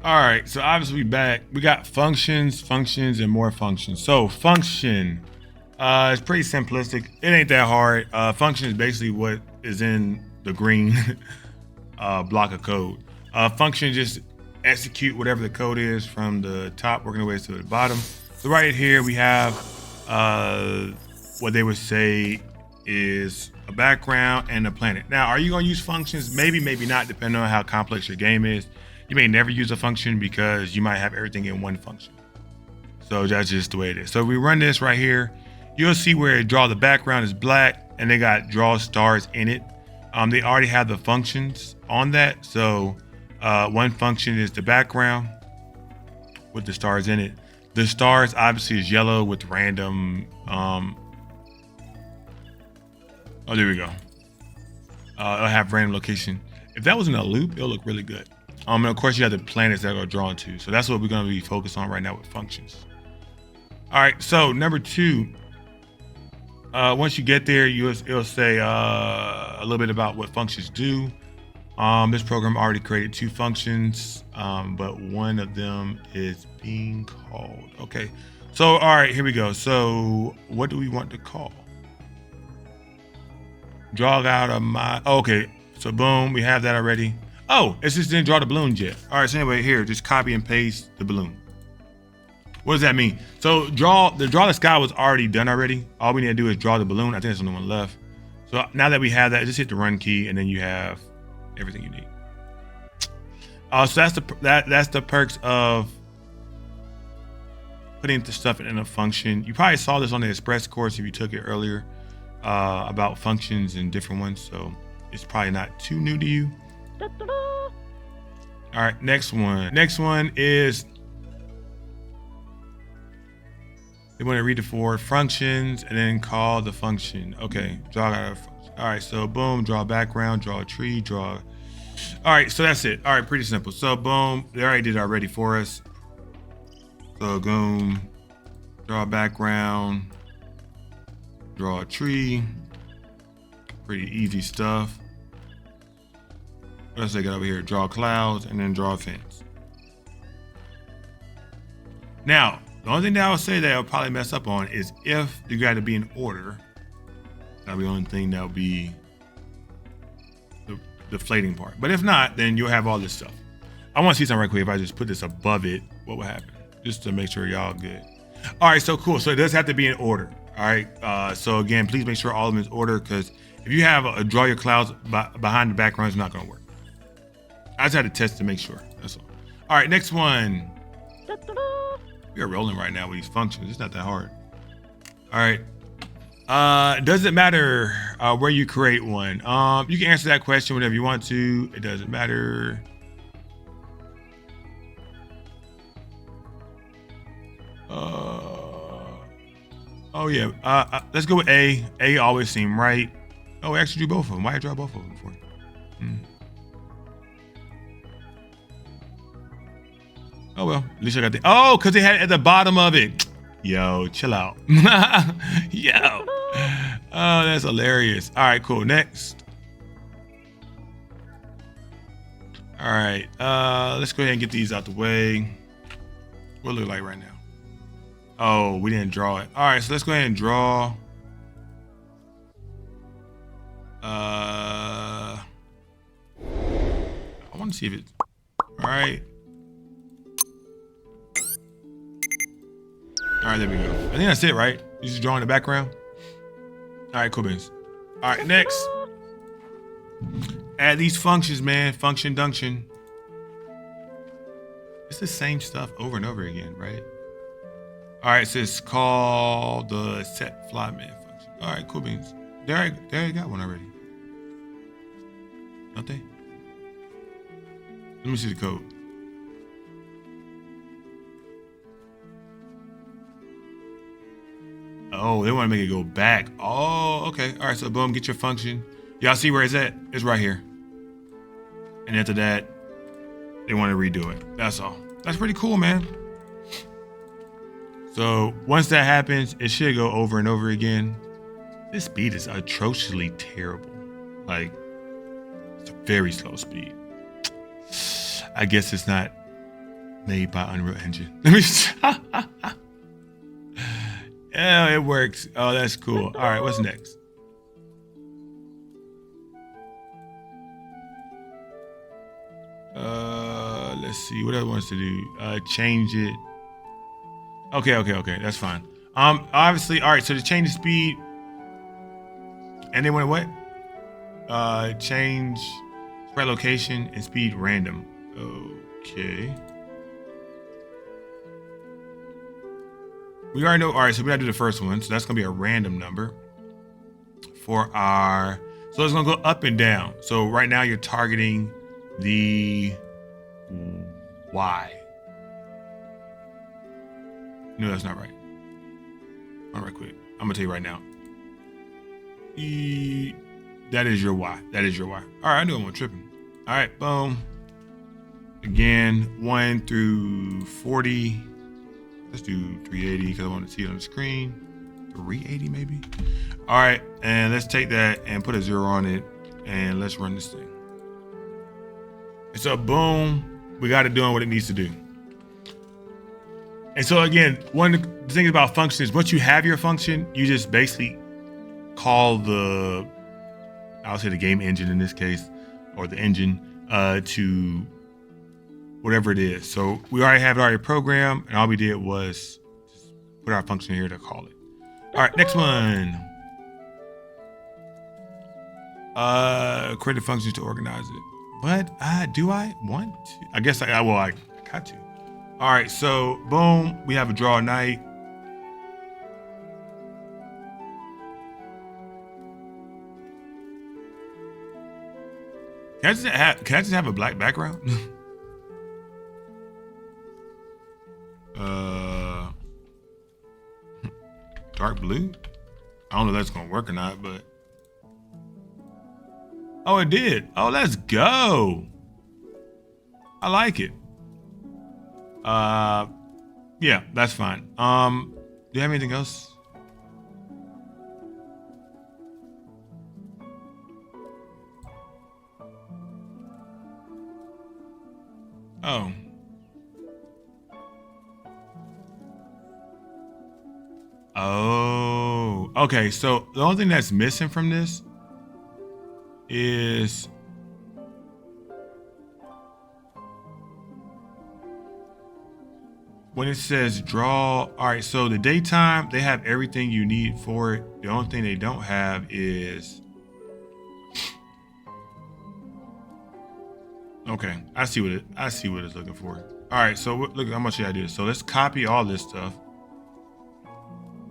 All right, so obviously we back. We got functions, functions, and more functions. So function, it's pretty simplistic. It ain't that hard. Function is basically what is in the green block of code. Function just execute whatever the code is from the top, working their way to the bottom. So right here we have what they would say is a background and a planet. Now, are you going to use functions? Maybe, maybe not, depending on how complex your game is. You may never use a function because you might have everything in one function. So that's just the way it is. So if we run this right here, you'll see where it draw the background is black and they got draw stars in it. They already have the functions on that. So one function is the background with the stars in it. The stars obviously is yellow with random. Oh, there we go. It'll have random location. If that was in a loop, it'll look really good. And of course you have the planets that are drawn to. So that's what we're going to be focused on right now with functions. All right. So number 2. Once you get there, it'll say a little bit about what functions do. This program already created 2 functions, but one of them is being called. Okay. So, all right, here we go. So what do we want to call? Draw out of my, okay. So boom, we have that already. Oh, it just didn't draw the balloons yet. All right, so anyway, here, just copy and paste the balloon. What does that mean? So draw the sky was already done already. All we need to do is draw the balloon. I think there's only one left. So now that we have that, just hit the run key and then you have everything you need. So that's the perks of putting the stuff in a function. You probably saw this on the Express course if you took it earlier about functions and different ones. So it's probably not too new to you. All right, next one. Next one is they want to read the 4 functions and then call the function. Okay, draw out a function. All right, so boom, draw a background, draw a tree, draw. All right, so that's it. All right, pretty simple. So boom, they already did it already for us. So boom, draw a background, draw a tree. Pretty easy stuff. What else I got over here? Draw clouds and then draw a fence. Now, the only thing that I would say that I'll probably mess up on is if you got to be in order. That'll be the only thing that'll be the deflating part. But if not, then you'll have all this stuff. I want to see something right quick. If I just put this above it, what would happen? Just to make sure y'all good. All right, so cool. So it does have to be in order. All right. So again, please make sure all of them is order because if you have a draw your clouds behind the background, it's not going to work. I just had to test to make sure. That's all. All right, next one. We are rolling right now with these functions. It's not that hard. All right. Does it matter where you create one? You can answer that question whenever you want to. It doesn't matter. Oh yeah. Let's go with A. A always seemed right. Oh, we actually drew both of them. Why did I draw both of them for you? Oh well, at least I got the. Oh, because they had it at the bottom of it. Yo, chill out. Yo. Oh, that's hilarious. All right, cool. Next. All right. Let's go ahead and get these out the way. What it look like right now? Oh, we didn't draw it. All right, so let's go ahead and draw. I want to see if it's all right. All right, there we go. I think that's it, right? You just drawing the background. All right, cool beans. All right, next. Add these functions, man. Function dunction. It's the same stuff over and over again, right? All right, so it's called the set fly man function. All right, cool beans. There I got one already. Don't they? Let me see the code. Oh, they want to make it go back. Oh, okay. All right, so boom, get your function. Y'all see where it's at? It's right here. And after that, they want to redo it. That's all. That's pretty cool, man. So once that happens, it should go over and over again. This speed is atrociously terrible. Like, it's a very slow speed. I guess it's not Made by Unreal Engine. Let me. Yeah, it works. Oh, that's cool. All right, what's next? Let's see. What else wants to do? Change it. Okay. That's fine. Obviously, all right. So to change the speed, and then what? Change spread location and speed random. Okay. We already know. All right, so we gotta do the first one. So that's gonna be a random number for our. So it's gonna go up and down. So right now you're targeting the Y. No, that's not right. All right, quick. I'm gonna tell you right now. That is your Y. That is your Y. All right, I knew I'm tripping. All right, boom. Again, 1 through 40. Let's do 380 because I want to see it on the screen. 380 maybe. All right, and let's take that and put a 0 on it, and let's run this thing. And so boom, we got it doing what it needs to do. And so again, one of the things about functions is once you have your function, you just basically call the, I'll say the game engine in this case, or the engine to whatever it is. So we already have it already programmed, and all we did was just put our function here to call it. All right, next one. Create a function to organize it. But do I want to? I guess I got to. All right, so boom, we have a draw night. Can I just have a black background? Dark blue? I don't know if that's gonna work or not, but oh, it did. Oh, let's go. I like it. Yeah, that's fine. Do you have anything else? Oh. Oh, okay. So the only thing that's missing from this is when it says draw. All right, so the daytime, they have everything you need for it. The only thing they don't have is, okay, I see what it's looking for. All right, so look, I'm gonna show you how to do this. So let's copy all this stuff.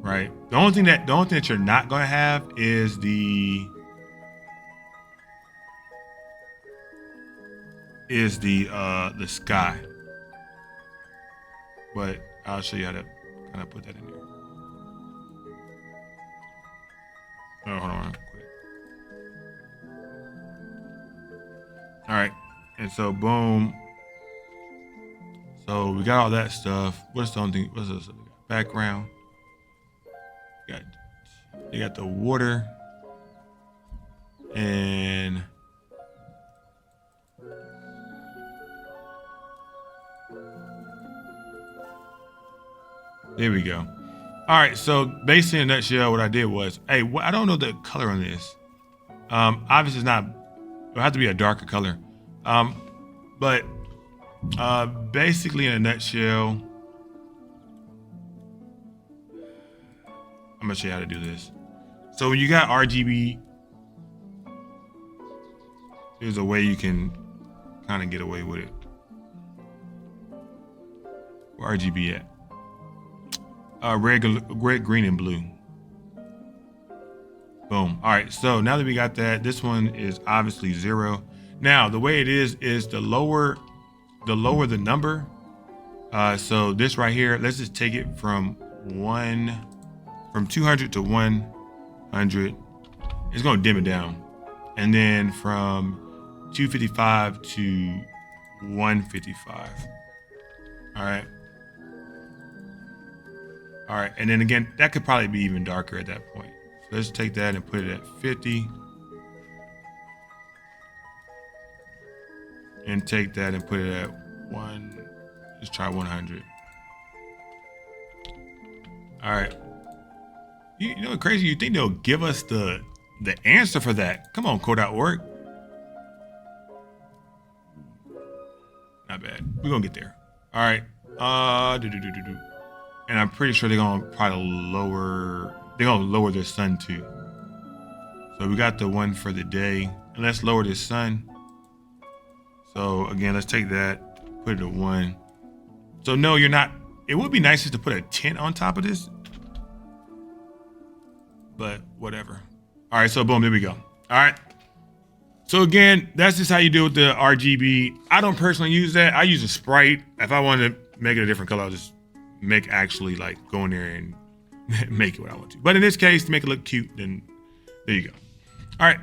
Right. The only thing that you're not gonna have is the sky. But I'll show you how to kind of put that in there. Oh, hold on, quick. All right, and so boom. So we got all that stuff. What's the only thing? What's this? Background. You got the water and there we go. All right, so basically in a nutshell, what I did was, hey, I don't know the color on this. Obviously it's not, it'll have to be a darker color. But basically in a nutshell, I'm gonna show you how to do this. So when you got RGB, there's a way you can kind of get away with it. Where RGB at? Red, green, and blue. Boom. All right, so now that we got that, this one is obviously 0. Now, the way it is the lower the number. So this right here, let's just take it from 200 to 100. It's gonna dim it down. And then from 255 to 155. All right. All right, and then again, that could probably be even darker at that point. So let's take that and put it at 50. And take that and put it at 1 Let's try 100. All right. You know what's crazy? You think they'll give us the answer for that? Come on, code.org. Not bad. We're gonna get there. All right. And I'm pretty sure they're gonna probably lower. They're gonna lower their sun too. So we got the one for the day, and let's lower the sun. So again, let's take that, put it to 1. So no, you're not. It would be nicer to put a tint on top of this, but whatever. All right, so boom, there we go. All right. So again, that's just how you deal with the RGB. I don't personally use that. I use a sprite. If I want to make it a different color, I'll just make actually like go in there and make it what I want to. But in this case, to make it look cute, then there you go. All right.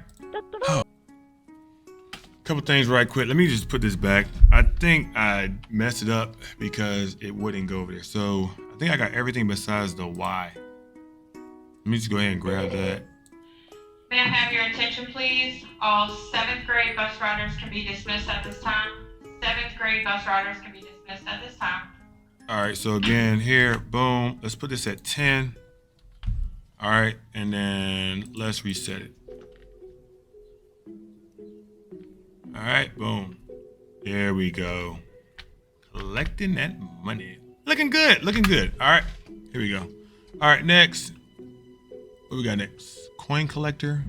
Couple things right quick. Let me just put this back. I think I messed it up because it wouldn't go over there. So I think I got everything besides the Y. Let me just go ahead and grab that. May I have your attention, please? All 7th grade bus riders can be dismissed at this time. 7th grade bus riders can be dismissed at this time. All right, so again here, boom. Let's put this at 10. All right, and then let's reset it. All right, boom. There we go. Collecting that money. Looking good, looking good. All right, here we go. All right, next. What we got next? Coin collector.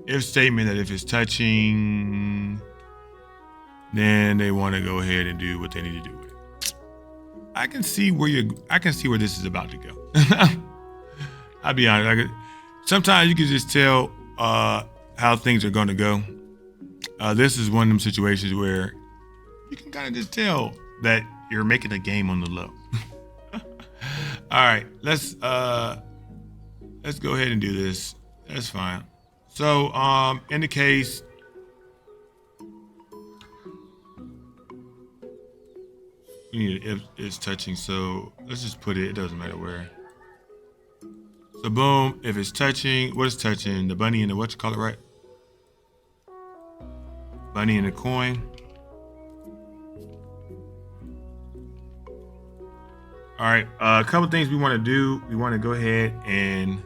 If statement that if it's touching, then they want to go ahead and do what they need to do with it. I can see where this is about to go. I'll be honest. Sometimes you can just tell how things are going to go. This is one of them situations where you can kind of just tell that you're making a game on the low. All right, let's go ahead and do this. That's fine. So in the case, we need if it's touching. So let's just put it. It doesn't matter where. So boom, if it's touching, what is touching? The bunny and the what you call it, right? Bunny and the coin. All right, a couple things we want to do. We want to go ahead and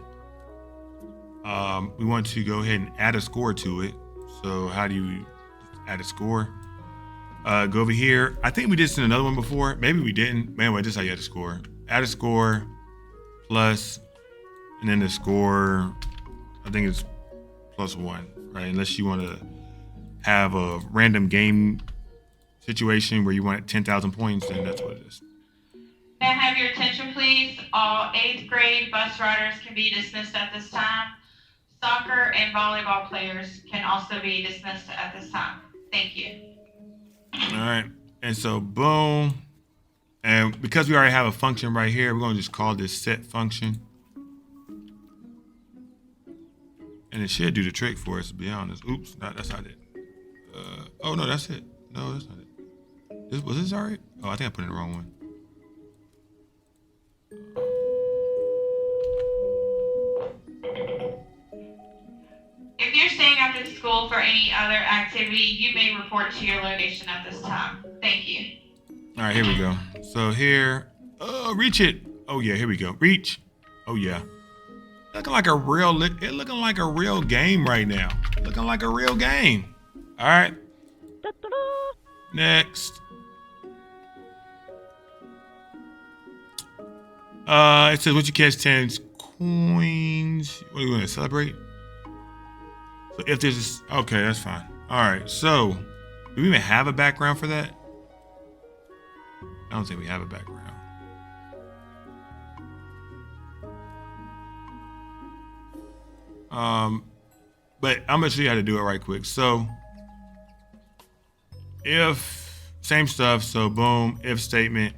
add a score to it. So how do you add a score? Go over here. I think we did this in another one before. Maybe we didn't. Anyway, this is how you add a score. Add a score plus, and then the score, I think it's +1, right? Unless you want to have a random game situation where you want 10,000 points, then that's what it is. May I have your attention, please? All 8th grade bus riders can be dismissed at this time. Soccer and volleyball players can also be dismissed at this time. Thank you. All right, and so boom. And because we already have a function right here, we're gonna just call this set function. And it should do the trick for us, to be honest. Oops, that's not it. Oh no, that's it. No, that's not it. Was this alright? Oh, I think I put in the wrong one. If you're staying after school for any other activity, you may report to your location at this time. Thank you. All right, here we go. So here, reach it. Oh yeah, here we go. Reach. Oh yeah. Looking like a real game right now. Looking like a real game. All right. Next. It says once you catch 10 coins, what are you going to celebrate? So if there's okay, that's fine. All right. So do we even have a background for that? I don't think we have a background. But I'm gonna show you how to do it right quick. So if same stuff, so boom, if statement.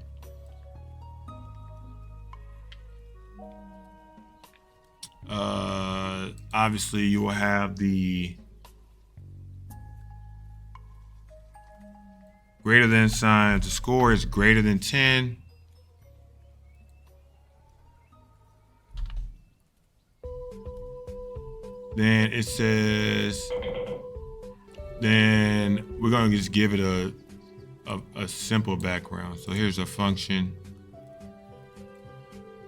Obviously you will have the greater than sign. If the score is greater than 10. Then it says then we're gonna just give it a simple background. So here's a function,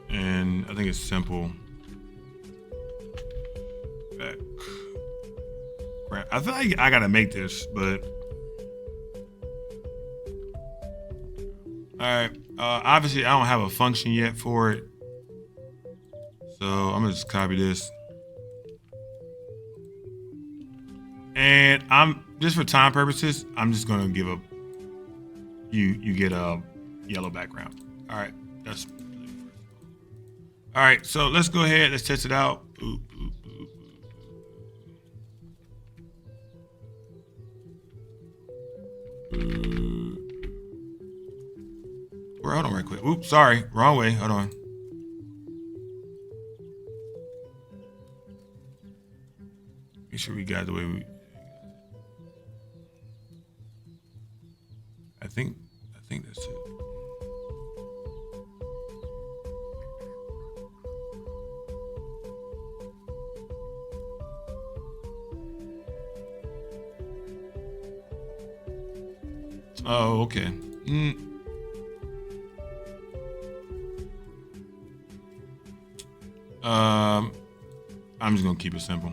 and I think it's simple. I feel like I gotta make this, but all right. Obviously, I don't have a function yet for it, so I'm gonna just copy this. And I'm just for time purposes, I'm just gonna give a you get a yellow background. All right, that's all right. So let's go ahead. Let's test it out. Ooh, ooh, ooh. Hold on right quick. Oops, sorry, wrong way. Hold on. Make sure we got the way we. I think that's it. Oh, okay. I'm just gonna keep it simple.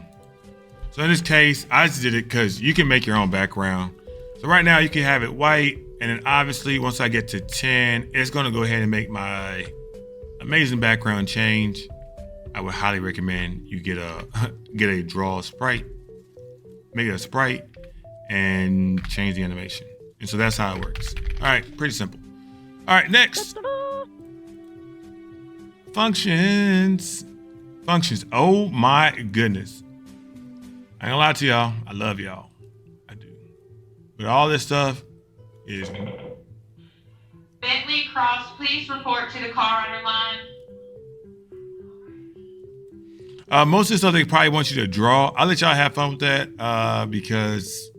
So in this case, I just did it because you can make your own background. So right now you can have it white, and then obviously once I get to 10, it's gonna go ahead and make my amazing background change. I would highly recommend you get a draw sprite, make it a sprite, and change the animation. And so that's how it works. All right, pretty simple. All right, next. Functions. Functions. Oh my goodness. I ain't gonna lie to y'all. I love y'all. I do. But all this stuff is. Bentley Cross, please report to the car underline. Most of the stuff they probably want you to draw. I'll let y'all have fun with that because,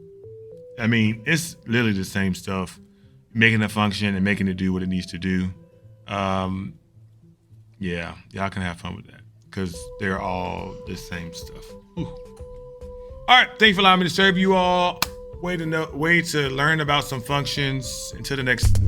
I mean, it's literally the same stuff. Making a function and making it do what it needs to do. Yeah, y'all can have fun with that because they're all the same stuff. Ooh. All right, thank you for allowing me to serve you all. Way to learn about some functions. Until the next.